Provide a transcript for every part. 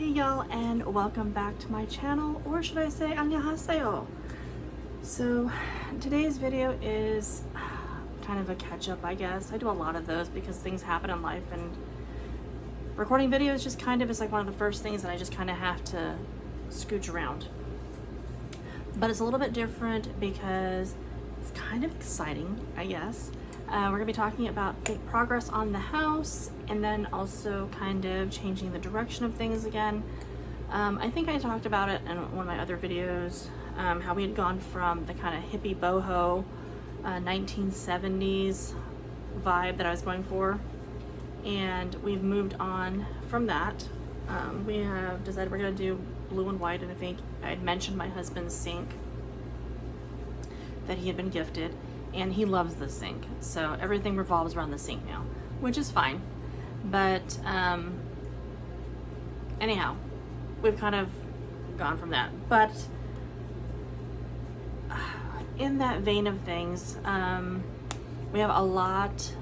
Hey y'all, and welcome back to my channel, or should I say 안녕하세요. So today's video is kind of a catch-up, I guess. I do a lot of those because things happen in life, and recording videos just kind of is like one of the first things that I just kind of have to scooch around. But it's a little bit different because it's kind of exciting, I guess. We're gonna be talking about progress on the house, and then also kind of changing the direction of things again. I think I talked about it in one of my other videos, how we had gone from the kind of hippie boho 1970s vibe that I was going for, and we've moved on from that. We have decided we're gonna do blue and white, and I think I had mentioned my husband's sink that he had been gifted, and he loves the sink, so everything revolves around the sink now, which is fine. But anyhow, we've kind of gone from that. But in that vein of things, we have a lot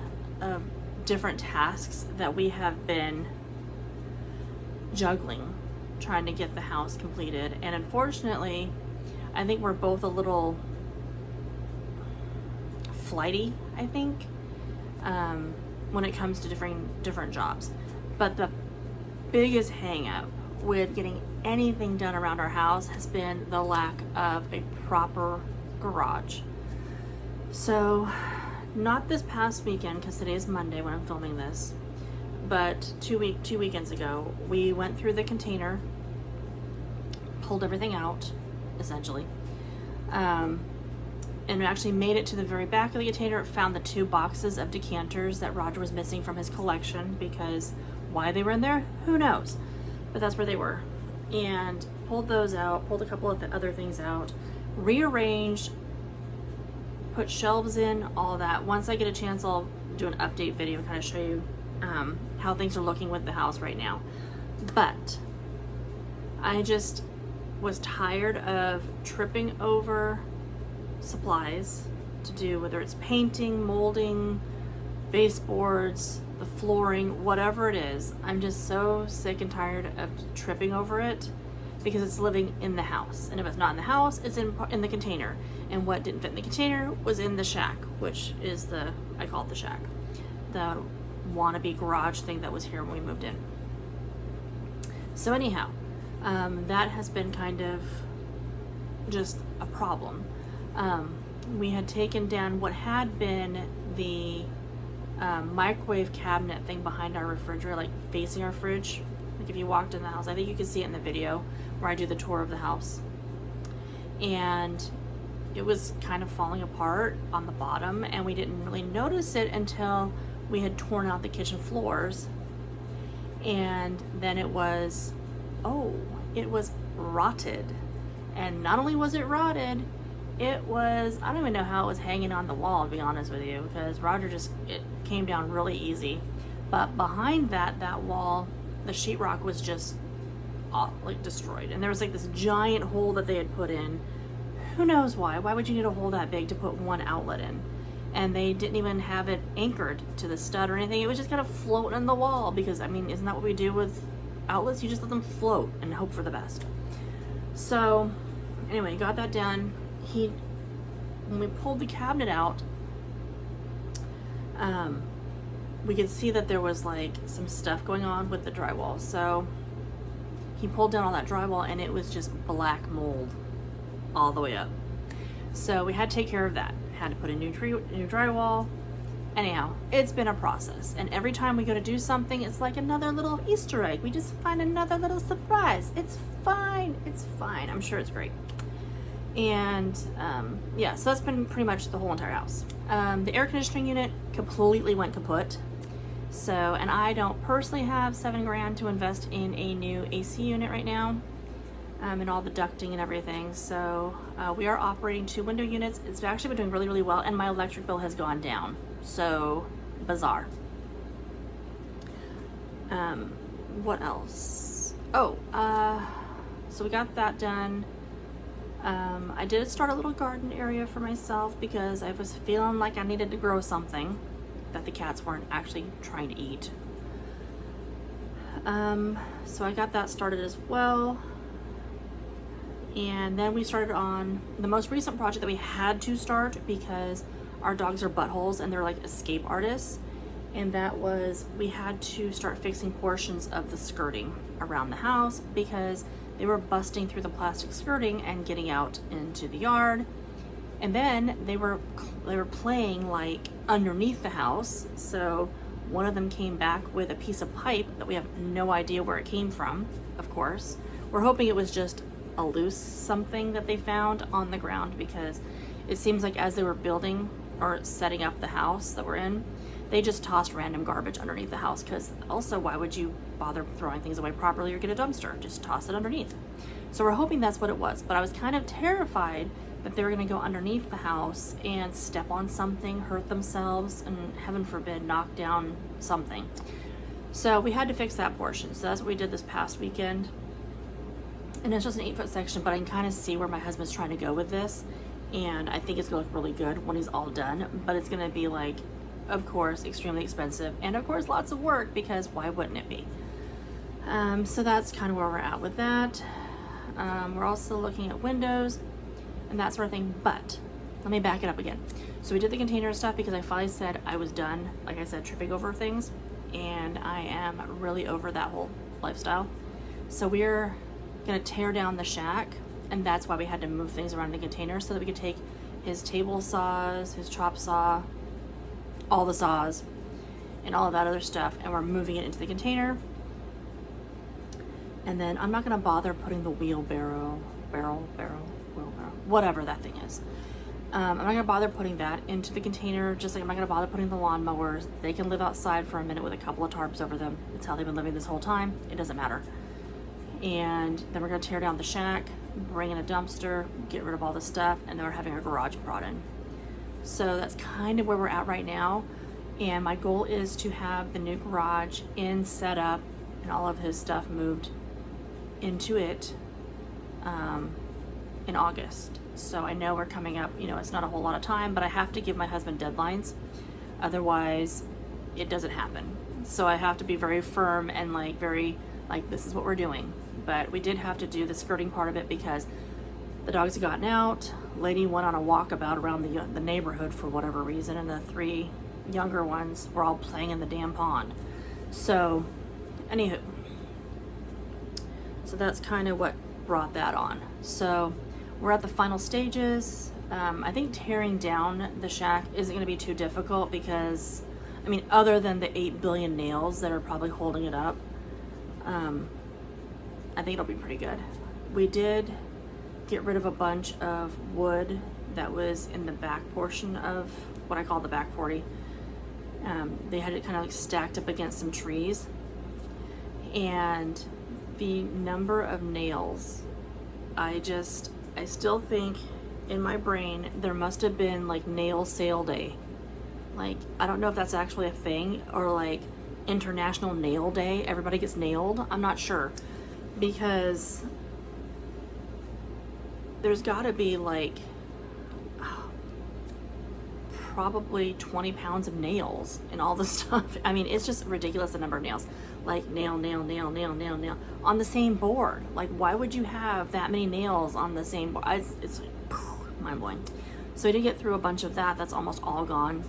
of different tasks that we have been juggling, trying to get the house completed. And unfortunately, I think we're both a little flighty, I think, when it comes to different jobs. But the biggest hang up with getting anything done around our house has been the lack of a proper garage. So not this past weekend, because today is Monday when I'm filming this, but two weekends ago, we went through the container, pulled everything out, essentially, and we actually made it to the very back of the container, found the 2 boxes of decanters that Roger was missing from his collection, because why they were in there, who knows, but that's where they were. And pulled those out, pulled a couple of the other things out, rearranged, put shelves in, all of that. Once I get a chance, I'll do an update video, kind of show you how things are looking with the house right now. But I just was tired of tripping over supplies to do, whether it's painting, molding, baseboards, the flooring, whatever it is. I'm just so sick and tired of tripping over it because it's living in the house, and if it's not in the house, it's in the container, and what didn't fit in the container was in the shack, which is I call it the shack, the wannabe garage thing that was here when we moved in. So anyhow, that has been kind of just a problem. We had taken down what had been the microwave cabinet thing behind our refrigerator, like facing our fridge. Like if you walked in the house, I think you can see it in the video where I do the tour of the house. And it was kind of falling apart on the bottom, and we didn't really notice it until we had torn out the kitchen floors. And then it was rotted. And not only was it rotted, it was, I don't even know how it was hanging on the wall, to be honest with you, because Roger it came down really easy. But behind that wall, the sheetrock was just like destroyed. And there was like this giant hole that they had put in. Who knows why? Why would you need a hole that big to put one outlet in? And they didn't even have it anchored to the stud or anything. It was just kind of floating in the wall, because, I mean, isn't that what we do with outlets? You just let them float and hope for the best. So anyway, got that done. When we pulled the cabinet out, we could see that there was like some stuff going on with the drywall. So he pulled down all that drywall, and it was just black mold all the way up. So we had to take care of that. Had to put a new drywall. Anyhow, it's been a process, and every time we go to do something, it's like another little Easter egg. We just find another little surprise. It's fine. It's fine. I'm sure it's great. And yeah, so that's been pretty much the whole entire house. The air conditioning unit completely went kaput. So, and I don't personally have $7 grand to invest in a new AC unit right now, and all the ducting and everything. So we are operating 2 window units. It's actually been doing really, really well, and my electric bill has gone down. So bizarre. What else? So we got that done. I did start a little garden area for myself because I was feeling like I needed to grow something that the cats weren't actually trying to eat. So I got that started as well. And then we started on the most recent project that we had to start because our dogs are buttholes and they're like escape artists. And that was, we had to start fixing portions of the skirting around the house because they were busting through the plastic skirting and getting out into the yard. And then they were playing like underneath the house. So one of them came back with a piece of pipe that we have no idea where it came from, of course. We're hoping it was just a loose something that they found on the ground because it seems like as they were building or setting up the house that we're in, they just tossed random garbage underneath the house because also why would you bother throwing things away properly or get a dumpster? Just toss it underneath. So we're hoping that's what it was, but I was kind of terrified that they were going to go underneath the house and step on something, hurt themselves, and heaven forbid, knock down something. So we had to fix that portion. So that's what we did this past weekend. And it's just an 8-foot section, but I can kind of see where my husband's trying to go with this. And I think it's going to look really good when he's all done. But it's going to be like, of course, extremely expensive. And of course, lots of work because why wouldn't it be? So that's kind of where we're at with that. We're also looking at windows and that sort of thing. But let me back it up again. So we did the container stuff because I finally said I was done, like I said, tripping over things. And I am really over that whole lifestyle. So we're going to tear down the shack. And that's why we had to move things around in the container so that we could take his table saws, his chop saw, all the saws, and all of that other stuff. And we're moving it into the container. And then I'm not going to bother putting the wheelbarrow, whatever that thing is. I'm not going to bother putting that into the container, just like I'm not going to bother putting the lawnmowers. They can live outside for a minute with a couple of tarps over them. It's how they've been living this whole time. It doesn't matter. And then we're going to tear down the shack, bring in a dumpster, get rid of all the stuff, and then we're having our garage brought in. So that's kind of where we're at right now. And my goal is to have the new garage in set up and all of his stuff moved into it in August. So I know we're coming up, it's not a whole lot of time, but I have to give my husband deadlines. Otherwise, it doesn't happen. So I have to be very firm and this is what we're doing. But we did have to do the skirting part of it because the dogs had gotten out. Lady went on a walkabout around the neighborhood for whatever reason, and the 3 younger ones were all playing in the damn pond. So, anywho, so that's kind of what brought that on. So we're at the final stages. I think tearing down the shack isn't going to be too difficult because, other than the 8 billion nails that are probably holding it up, I think it'll be pretty good. We did get rid of a bunch of wood that was in the back portion of what I call the back 40. They had it kind of like stacked up against some trees. And the number of nails, I still think in my brain there must have been like nail sale day. Like, I don't know if that's actually a thing or like International Nail Day. Everybody gets nailed. I'm not sure because there's got to be like probably 20 pounds of nails and all the stuff. It's just ridiculous the number of nails. Like nail on the same board. Like, why would you have that many nails on the same board? It's mind blowing. So I did get through a bunch of that. That's almost all gone.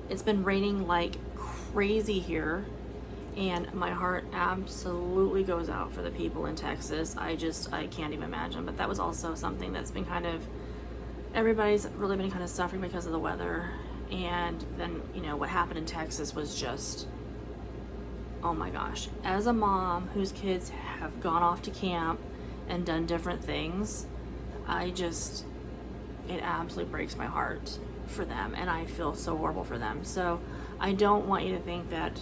It's been raining like crazy here, and my heart absolutely goes out for the people in Texas. I can't even imagine. But that was also something that's been everybody's really been kind of suffering because of the weather. And then, what happened in Texas was just, oh my gosh. As a mom whose kids have gone off to camp and done different things, it absolutely breaks my heart for them. And I feel so horrible for them. So I don't want you to think that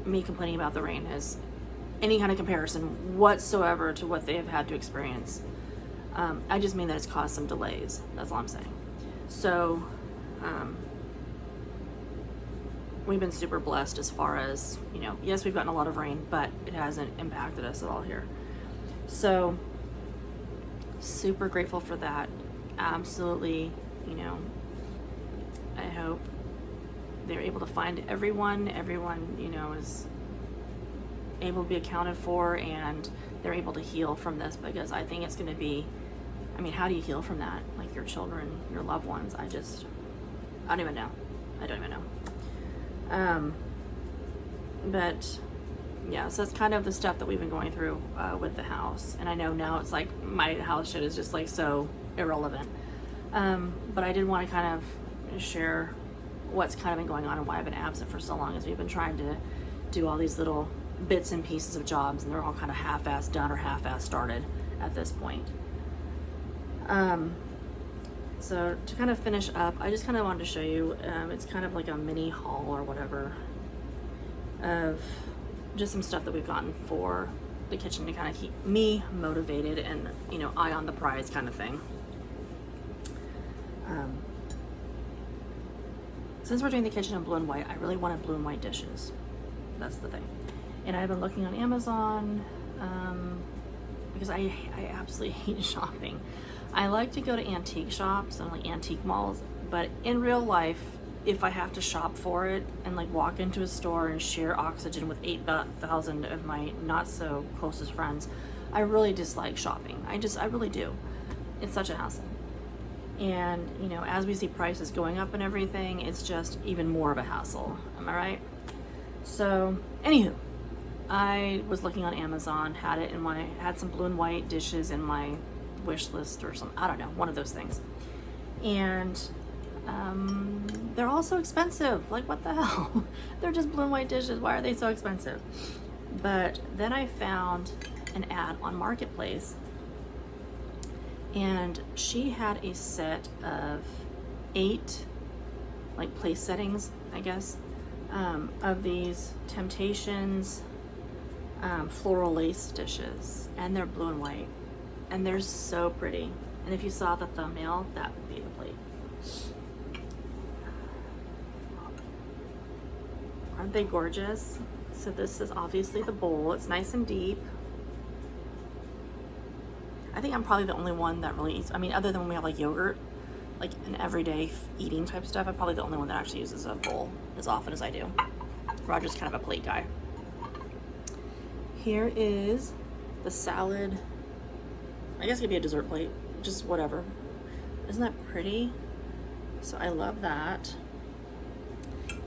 me complaining about the rain has any kind of comparison whatsoever to what they have had to experience. I just mean that it's caused some delays. That's all I'm saying. So, we've been super blessed as far as, yes, we've gotten a lot of rain, but it hasn't impacted us at all here. So, super grateful for that. Absolutely, I hope they're able to find everyone. Everyone, you know, is able to be accounted for, and they're able to heal from this, because I think it's going to be, I mean, how do you heal from that? Like your children, your loved ones. I don't even know. I don't even know. But yeah, so it's kind of the stuff that we've been going through with the house. And I know now it's like my house shit is just like so irrelevant. But I did want to kind of share what's kind of been going on and why I've been absent for so long, as we've been trying to do all these little bits and pieces of jobs, and they're all kind of half-ass done or half-ass started at this point. So to kind of finish up, I just kind of wanted to show you, it's kind of like a mini haul or whatever of just some stuff that we've gotten for the kitchen to kind of keep me motivated and, you know, eye on the prize kind of thing. Since we're doing the kitchen in blue and white, I really wanted blue and white dishes. That's the thing. And I've been looking on Amazon, because I absolutely hate shopping. I like to go to antique shops and like antique malls, but in real life, if I have to shop for it and like walk into a store and share oxygen with 8,000 of my not so closest friends, I really dislike shopping. I really do. It's such a hassle. And, you know, as we see prices going up and everything, it's just even more of a hassle. Am I right? So, anywho, I was looking on Amazon, had some blue and white dishes in my wish list or something. I don't know, one of those things. And they're all so expensive. Like, what the hell? They're just blue and white dishes. Why are they so expensive? But then I found an ad on Marketplace, and she had a set of 8 like place settings, I guess, of these Temptations floral lace dishes, and they're blue and white, and they're so pretty. And if you saw the thumbnail, that would be the plate. Aren't they gorgeous? So this is obviously the bowl. It's nice and deep. I think I'm probably the only one that really eats, I mean, other than when we have like yogurt, like an everyday eating type stuff, I'm probably the only one that actually uses a bowl as often as I do. Roger's kind of a plate guy. Here is the salad. I guess it could be a dessert plate, just whatever. Isn't that pretty? So I love that.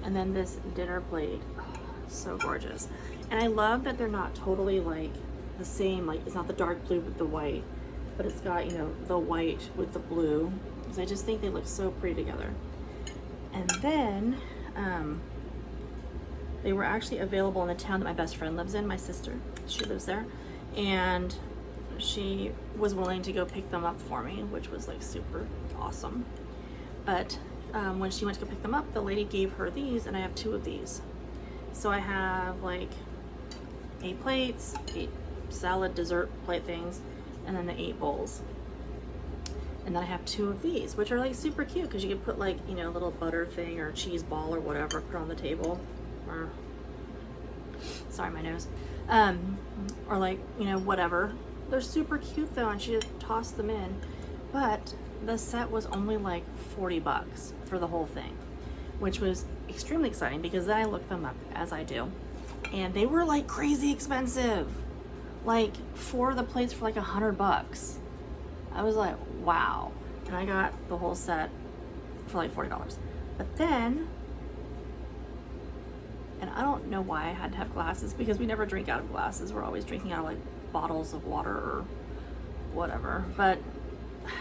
And then this dinner plate, oh, so gorgeous. And I love that they're not totally like the same, like it's not the dark blue with the white, but it's got, you know, the white with the blue, because I just think they look so pretty together. And then they were actually available in the town that my best friend lives in, my sister. She lives there, and she was willing to go pick them up for me, which was like super awesome. But when she went to go pick them up, the lady gave her these, and I have 2 of these. So I have like 8 plates, 8 salad dessert plate things, and then the 8 bowls. And then I have 2 of these, which are like super cute, because you can put like, you know, a little butter thing or a cheese ball or whatever, put on the table. Or, sorry, my nose. Or like, you know, whatever. They're super cute though, and she just tossed them in. But the set was only like $40 for the whole thing, which was extremely exciting, because then I looked them up, as I do, and they were like crazy expensive. Like 4 of the plates for like $100. I was like, wow. And I got the whole set for like $40. But then, and I don't know why I had to have glasses, because we never drink out of glasses. We're always drinking out of like bottles of water or whatever. But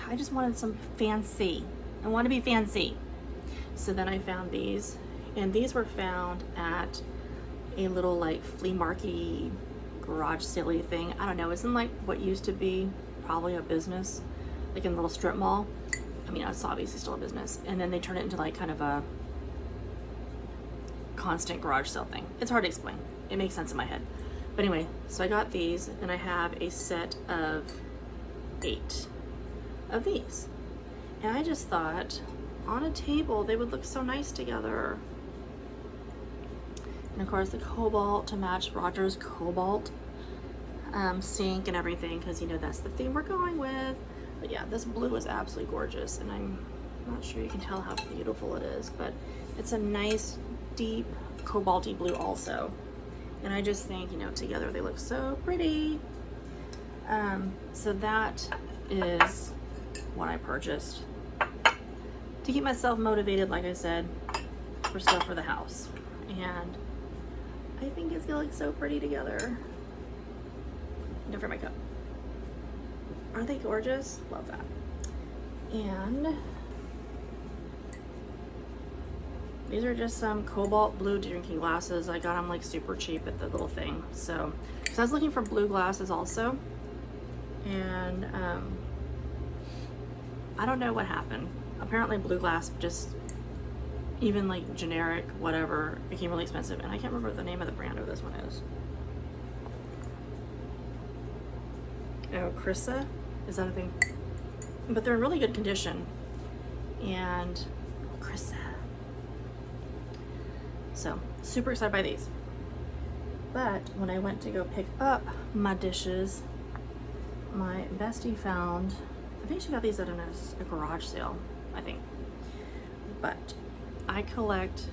I just wanted some fancy. I want to be fancy. So then I found these, and these were found at a little like flea market garage silly thing. I don't know, it's in like what used to be probably a business, like in a little strip mall. I mean, it's obviously still a business. And then they turn it into like kind of a constant garage sale thing. It's hard to explain. It makes sense in my head. But anyway, so I got these, and I have a set of 8 of these. And I just thought on a table they would look so nice together. And of course the cobalt to match Roger's cobalt sink and everything, because you know that's the theme we're going with. But yeah, this blue is absolutely gorgeous, and I'm I'm not sure you can tell how beautiful it is, but it's a nice, deep, cobalty blue also. And I just think, you know, together they look so pretty. So that is what I purchased to keep myself motivated, like I said, for stuff for the house. And I think it's gonna look so pretty together. Don't forget my cup. Aren't they gorgeous? Love that. And these are just some cobalt blue drinking glasses. I got them like super cheap at the little thing. So, because I was looking for blue glasses also. And I don't know what happened. Apparently blue glass, just even like generic, whatever, became really expensive. And I can't remember what the name of the brand of this one is. Oh, Krissa? Is that a thing? But they're in really good condition. And Krissa. So, super excited by these. But when I went to go pick up my dishes, my bestie found, I think she got these at a garage sale, I think. But I collect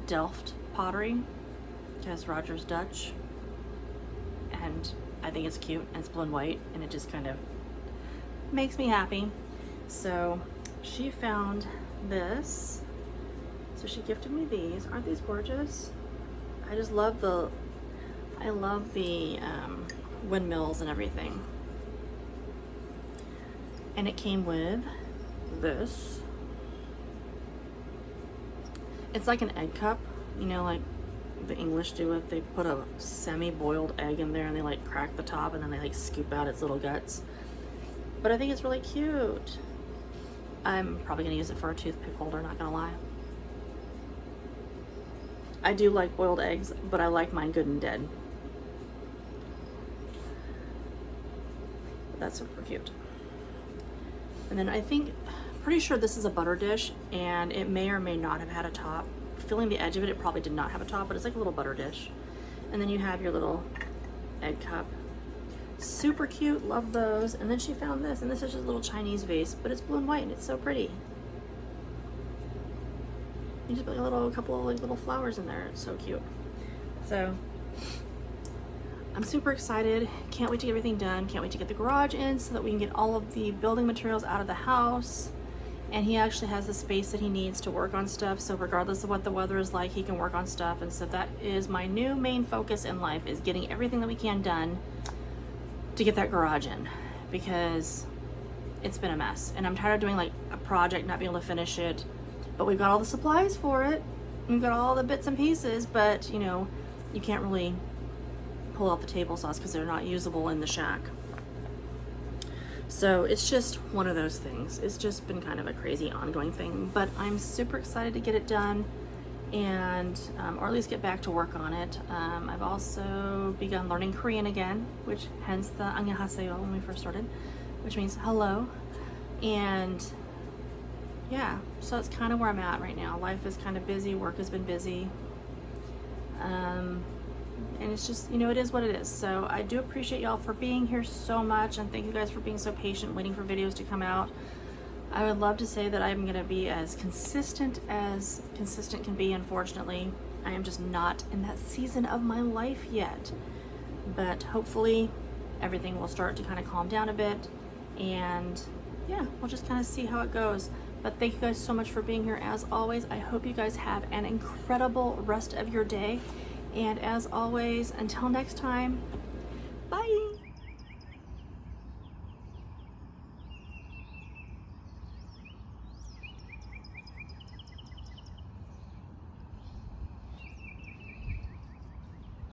Delft pottery, because Roger's Dutch, and I think it's cute, and it's blue and white, and it just kind of makes me happy. So she found this. So she gifted me these. Aren't these gorgeous? I just love the, windmills and everything. And it came with this. It's like an egg cup, you know, like the English do it. They put a semi-boiled egg in there and they like crack the top and then they like scoop out its little guts. But I think it's really cute. I'm probably gonna use it for a toothpick holder, not gonna lie. I do like boiled eggs, but I like mine good and dead. That's super cute. And then I think, pretty sure this is a butter dish, and it may or may not have had a top. Feeling the edge of it, it probably did not have a top, but it's like a little butter dish. And then you have your little egg cup. Super cute, love those. And then she found this, and this is just a little Chinese vase, but it's blue and white, and it's so pretty. You just put a couple of like little flowers in there. It's so cute. So I'm super excited. Can't wait to get everything done. Can't wait to get the garage in so that we can get all of the building materials out of the house. And he actually has the space that he needs to work on stuff. So regardless of what the weather is like, he can work on stuff. And so that is my new main focus in life, is getting everything that we can done to get that garage in, because it's been a mess. And I'm tired of doing like a project, not being able to finish it. But we've got all the supplies for it. We've got all the bits and pieces, but you know, you can't really pull out the table saws because they're not usable in the shack. So it's just one of those things. It's just been kind of a crazy ongoing thing, but I'm super excited to get it done and, or at least get back to work on it. I've also begun learning Korean again, which hence the 안녕하세요 when we first started, which means hello. And yeah, so it's kind of where I'm at right now. Life is kind of busy, work has been busy. And it's just, you know, it is what it is. So I do appreciate y'all for being here so much, and thank you guys for being so patient, waiting for videos to come out. I would love to say that I'm gonna be as consistent can be. Unfortunately, I am just not in that season of my life yet. But hopefully everything will start to kind of calm down a bit, and yeah, we'll just kind of see how it goes. But thank you guys so much for being here as always. I hope you guys have an incredible rest of your day. And as always, until next time, bye.